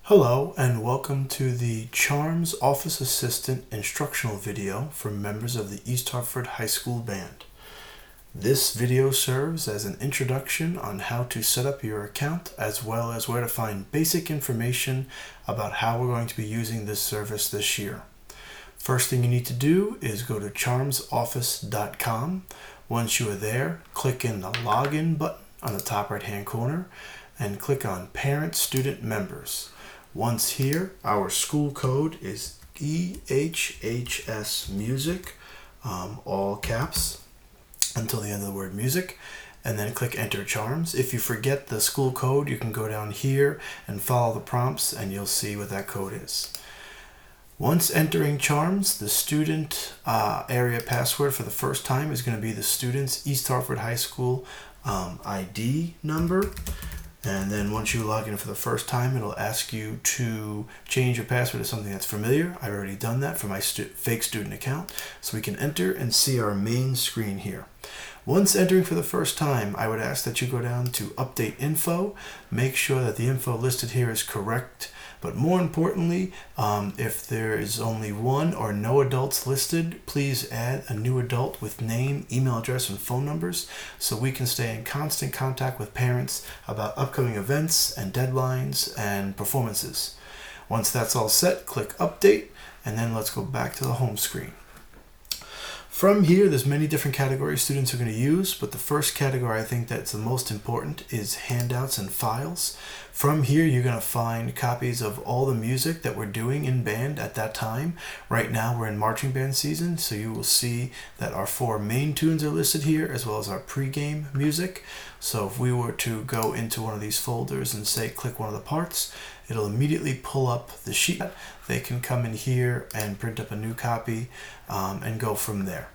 Hello and welcome to the Charms Office Assistant instructional video for members of the East Hartford High School Band. This video serves as an introduction on how to set up your account as well as where to find basic information about how we're going to be using this service this year. First thing you need to do is go to charmsoffice.com. Once you are there, click in the login button on the top right hand corner and click on Parent Student Members. Once here, our school code is EHHS Music, all caps, until the end of the word music, and then click Enter Charms. If you forget the school code, you can go down here and follow the prompts and you'll see what that code is. Once entering Charms, the student area password for the first time is going to be the student's East Hartford High School ID number. And then once you log in for the first time, it'll ask you to change your password to something that's familiar. I've already done that for my fake student account. So we can enter and see our main screen here. Once entering for the first time, I would ask that you go down to Update Info. Make sure that the info listed here is correct. But more importantly, if there is only one or no adults listed, please add a new adult with name, email address, and phone numbers so we can stay in constant contact with parents about upcoming events and deadlines and performances. Once that's all set, click Update, and then let's go back to the home screen. From here, there's many different categories students are going to use, but the first category I think that's the most important is handouts and files. From here, you're going to find copies of all the music that we're doing in band at that time. Right now, we're in marching band season, so you will see that our 4 main tunes are listed here, as well as our pregame music. So if we were to go into one of these folders and say click one of the parts, it'll immediately pull up the sheet. They can come in here and print up a new copy and go from there.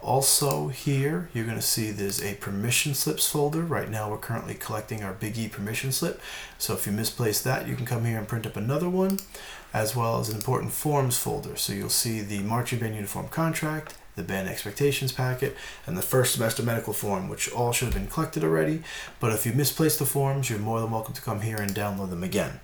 Also here, you're going to see there's a permission slips folder. Right now we're currently collecting our Big E permission slip. So if you misplace that, you can come here and print up another one, as well as an important forms folder. So you'll see the marching band uniform contract, the band expectations packet, and the first semester medical form, which all should have been collected already. But if you misplace the forms, you're more than welcome to come here and download them again.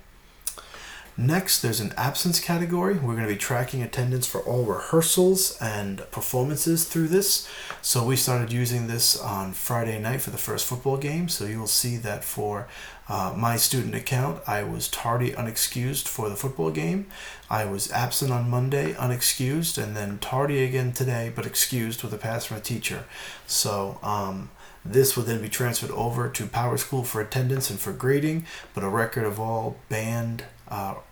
Next, there's an absence category. We're going to be tracking attendance for all rehearsals and performances through this. So we started using this on Friday night for the first football game. So you will see that for my student account, I was tardy unexcused for the football game. I was absent on Monday, unexcused, and then tardy again today, but excused with a pass from a teacher. So this will then be transferred over to Power School for attendance and for grading, but a record of all band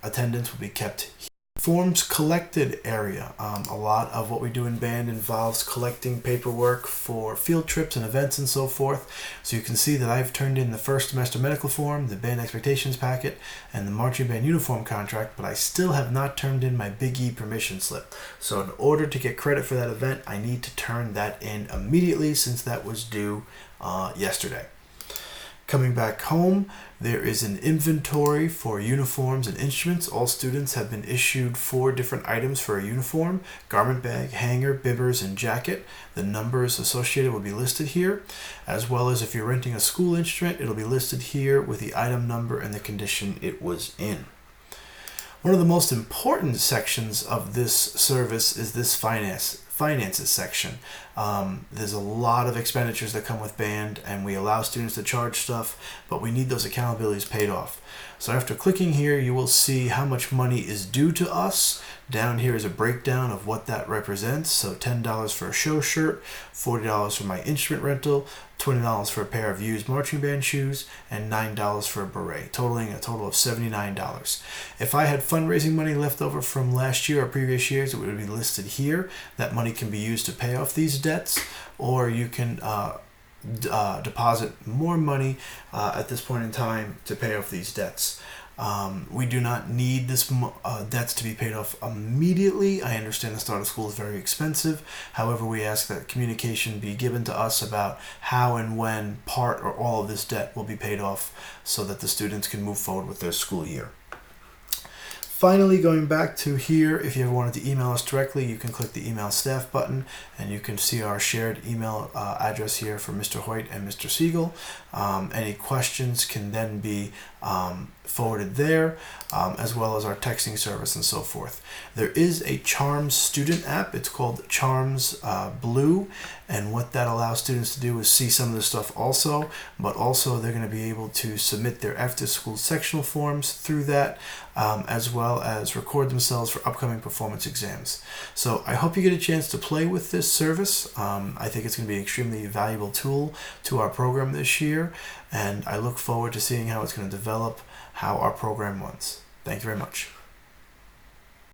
attendance will be kept here. Forms collected area. A lot of what we do in band involves collecting paperwork for field trips and events and so forth. So you can see that I've turned in the first semester medical form, the band expectations packet, and the marching band uniform contract, but I still have not turned in my Big E permission slip. So in order to get credit for that event, I need to turn that in immediately since that was due yesterday. Coming back home, there is an inventory for uniforms and instruments. All students have been issued 4 different items for a uniform: garment bag, hanger, bibbers, and jacket. The numbers associated will be listed here, as well as if you're renting a school instrument, it'll be listed here with the item number and the condition it was in. One of the most important sections of this service is this finances section. There's a lot of expenditures that come with band, and we allow students to charge stuff, but we need those accountabilities paid off. So after clicking here, you will see how much money is due to us. Down here is a breakdown of what that represents. So $10 for a show shirt, $40 for my instrument rental, $20 for a pair of used marching band shoes, and $9 for a beret, totaling a total of $79. If I had fundraising money left over from last year or previous years, it would be listed here. That money can be used to pay off these debts, or you can deposit more money at this point in time to pay off these debts. We do not need this debts to be paid off immediately. I understand the start of school is very expensive. However, we ask that communication be given to us about how and when part or all of this debt will be paid off so that the students can move forward with their school year. Finally, going back to here, if you ever wanted to email us directly, you can click the email staff button and you can see our shared email address here for Mr. Hoyt and Mr. Siegel. Any questions can then be forwarded there, as well as our texting service and so forth. There is a Charms student app. It's called Charms Blue, and what that allows students to do is see some of the stuff also, but also they're going to be able to submit their after school sectional forms through that, as well as record themselves for upcoming performance exams. So I hope you get a chance to play with this service. I think it's going to be an extremely valuable tool to our program this year, and I look forward to seeing how it's going to develop how our program runs. Thank you very much.